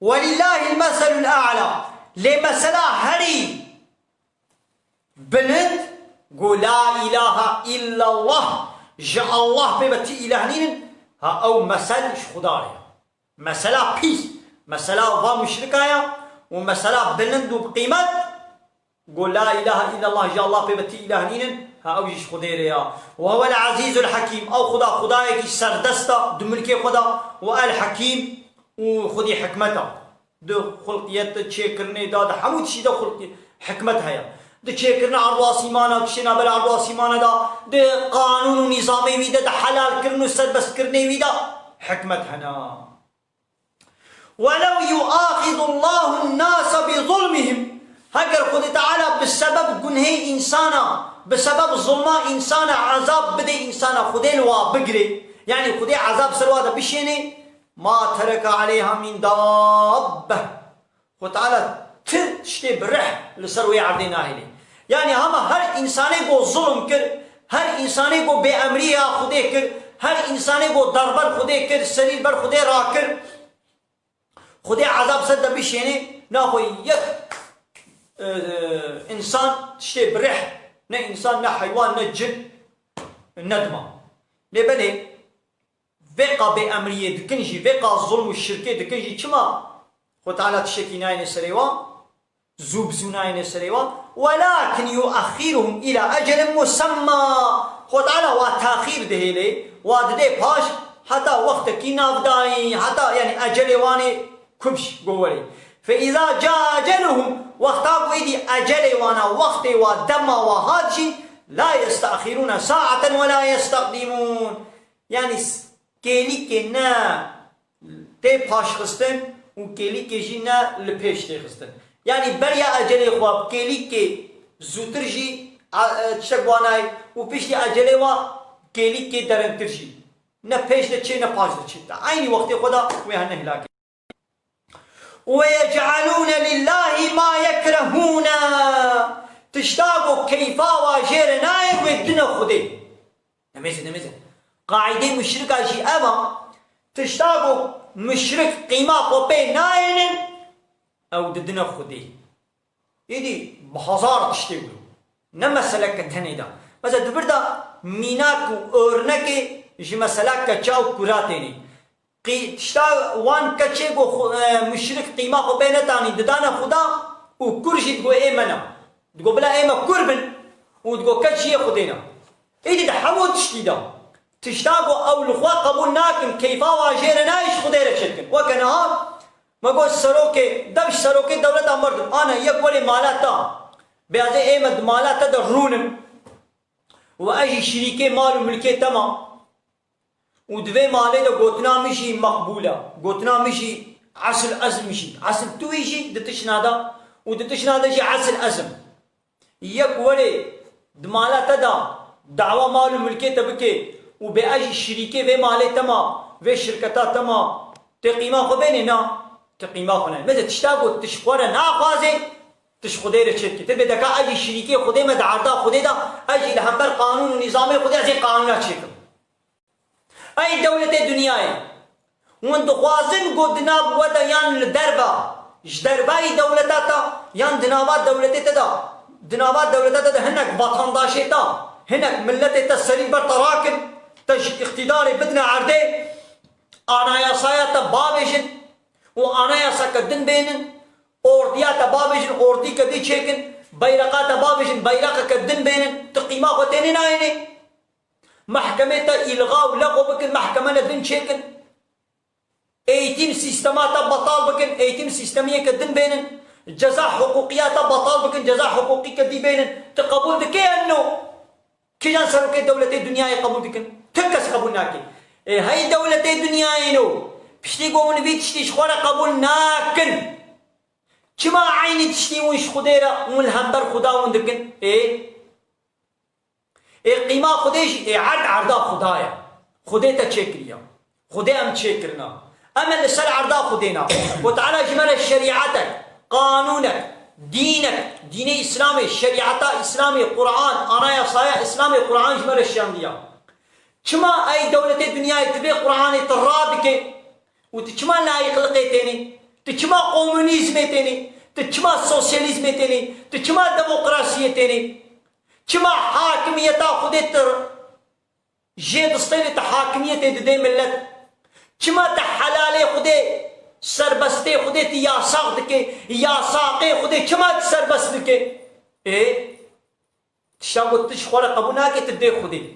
ولله المثل الأعلى لمثلا هري بلند قول لا إله إلا الله جاء الله ببتي إلهنين ها أو مثل خدايا مثلا بيس مثلا ضا مشركايا ومثلا بلند وبقيمة قول لا إله إلا الله جاء الله ببتي إلهنين ها أو جيش خديريا وهو العزيز الحكيم أو خدايا كي سردستا دملكي خدا والحكيم وخدي حكمته دو خلقيات تشيكرني داد حمود شي دو خلق حكمتها يا دو تشيكرنا عرواس إيمانا كشنا بلا عرواس إيمانا دا قانون ونظامي ويدا دا حلال كرنو سربس كرني ويدا حكمتها. ولو يؤاخذ الله الناس بظلمهم هكذا خد تعالى بسبب جنه إنسانا بسبب ظلم إنسانا عذاب بدي إنسانا خدين وبقري يعني خدي عذاب سرواده بشيني ما ترك عليها من دابة وتعالى تشتي برح لسروي عردنا هيني يعني هما هر إنساني کو ظلم كر هر إنساني کو بأمرية خدي كر هر إنساني کو دربر خدي كر سرير بر خدي راكر خدي عذاب سد بشيني ناخو يك إنسان تشتي برح نا إنسان نا حيوان نا جن ندمة لبني فقا بأمرية دكنجي فقا الظلم والشركة دكنجي كما وتعالى تشكي ناين سريوا زوب زناين سريوا ولكن يؤخرهم إلى أجل مسمى وتعالى وتأخير دهيلي واددي باش حتى وقت كي نافداي حتى يعني أجل واني كبش قولي فإذا جاء أجلهم وقتا ويدي أجل وانا وقت ودم وهادشي لا يستأخرون ساعة ولا يستقدمون يعني كيلي كنا تي باش خستن وكيلي كيجي نا لبيش تي خستن يعني بريا أجلي خواب كيلي كي زوترجي تشكواناي وبيشتي أجلي وا كيلي كي درنترجي نا بيش تشي نا باش تشي عيني وقت خدا ويهن هلاك ويجعلون لله ما يكرهون تشتاقوا كيفا واجير نايم ودنا خدي نميزه قاعدة مشركة شيء أما تشتاقوا مشرك قيمة خبي ناين أو ددنا خدي يدي بحزار تشتغلوا نما سلك تهنيدا مثلا دبردا ميناك وأورنك جي مسلك كتشاو كراتيني تشتا وان كتشيغو مشرك قيمة خبي نتاني ددانا خدا وكرشي تقول إيمنا تقول بلا إيما كربن وتقول كتشي خدينا يدي حمود تشتيدا تشتاقوا أو الأخوة قبول ناكن كيفا واجير نايش خديرك شدكن وكنها ما قول سروكي دبش سروكي دولة أمرد أنا يقولي مالاتا بهذا إيمد مالاتا درونم وأجي شريكي مال وملكي تمام ودوي مالي دا قوتنا مشي مقبولة قوتنا مشي عسل أزم مشي عسل تويجي دتشنادا ودتشنادا جي عسل أزم يقولي دمالاتا دا دعوة مال وملكي تبكي وبأجي الشريكة في مالي تمام في شركتات تمام تقيمة خبيني نا تقيمة خنا ماذا تشتاقوا تشقورا نا خوازي تشخدير الشركة تبي دكا أجي الشريكة خدي ما دعردا خدي دا أجي لهمبر قانون ونظام خدي أجي قانونات شكل أي دولة الدنيا وانت خوازن قد ناب ودا يان الدربا جدرباي دولتاتا يان دنابات دولتاتا دنابات دولتاتا هناك بطن داشيتا هناك ملتي تسري برطراكن تش اقتداري بدنا عردي انا يا سايا بابيشن وانا يا سكدن بينن اورديا بابيشن اوردي كدي تشيكن بيرقات بابيشن بيرقه كدن بينن تقيما خوتين نايني محكمه الغاء ولغو بكن محكمه دن تشيكن ايتم سيستمات بطال بكن ايتم سيستميه كدن بينن جزاء حقوقيات بطال بكن جزاء حقوقي كدي بينن تقبل دكي انه كيجان سروكي دولة الدنيا قبول دكن تكس قبول ناكي هاي دولة الدنيا ينو بشتي قومن بي تشتي شخورا قبول ناكن كما عيني تشتي ونش خديرا والهمبر خدا وندكن قيمة خديش عرض عرضا خدايا خديتا تشكريا خدي ام تشكرنا اما اللي سال عرضا خدينا وتعالى جمال الشريعتك قانونك دينك دين إسلامي شريعة إسلامي قرآن أنا يا صايا إسلامي قرآن جمال الشامية كما أي دولة الدنيا تبي قرآن ترابك وتكما لا يخلقيتني تچما قومونیزم تینی تچما سوسیالیزم تینی تچما دموکراسی تینی چما حاکمیتا خودت جي دستين تحاكمية دي ملت چما تحلالي خودي سربستي خودي ياساق دكي ياساقي خودي چما سربست دكي ايه تشاقو تشخورا قبونا كي تدي خودي